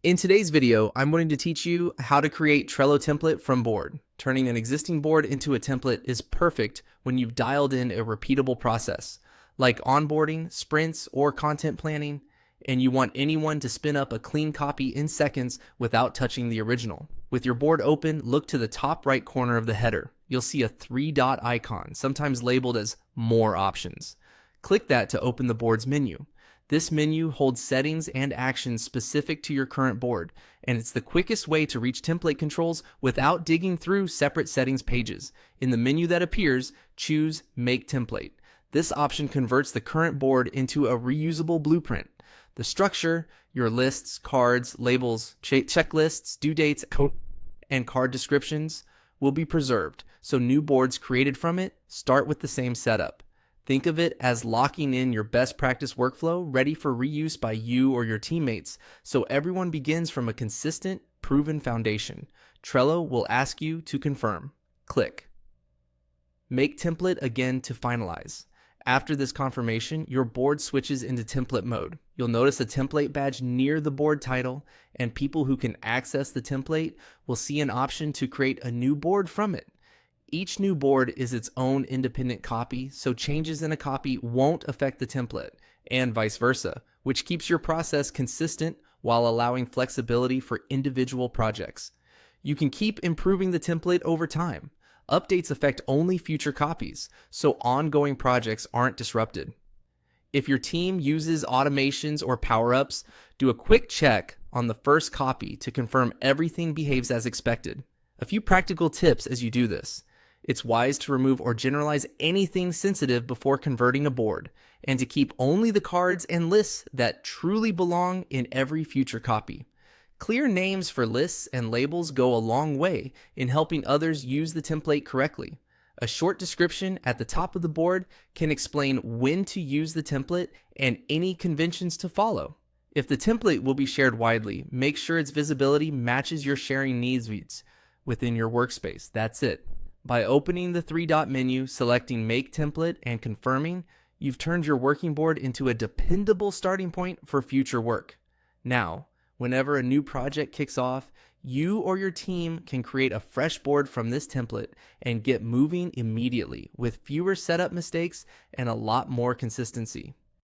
In today's video, I'm going to teach you how to create Trello template from board. Turning an existing board into a template is perfect when you've dialed in a repeatable process, like onboarding, sprints, or content planning, and you want anyone to spin up a clean copy in seconds without touching the original. With your board open, look to the top right corner of the header. You'll see a three-dot icon, sometimes labeled as More Options. Click that to open the board's menu. This menu holds settings and actions specific to your current board, and it's the quickest way to reach template controls without digging through separate settings pages. In the menu that appears, choose Make Template. This option converts the current board into a reusable blueprint. The structure, your lists, cards, labels, checklists, due dates, and card descriptions will be preserved, so new boards created from it start with the same setup. Think of it as locking in your best practice workflow ready for reuse by you or your teammates, so everyone begins from a consistent, proven foundation. Trello will ask you to confirm. Click. Make template again to finalize. After this confirmation, your board switches into template mode. You'll notice a template badge near the board title, and people who can access the template will see an option to create a new board from it. Each new board is its own independent copy, so changes in a copy won't affect the template, and vice versa, which keeps your process consistent while allowing flexibility for individual projects. You can keep improving the template over time. Updates affect only future copies, so ongoing projects aren't disrupted. If your team uses automations or power-ups, do a quick check on the first copy to confirm everything behaves as expected. A few practical tips as you do this. It's wise to remove or generalize anything sensitive before converting a board, and to keep only the cards and lists that truly belong in every future copy. Clear names for lists and labels go a long way in helping others use the template correctly. A short description at the top of the board can explain when to use the template and any conventions to follow. If the template will be shared widely, make sure its visibility matches your sharing needs within your workspace. That's it. By opening the three-dot menu, selecting Make Template, and confirming, you've turned your working board into a dependable starting point for future work. Now, whenever a new project kicks off, you or your team can create a fresh board from this template and get moving immediately with fewer setup mistakes and a lot more consistency.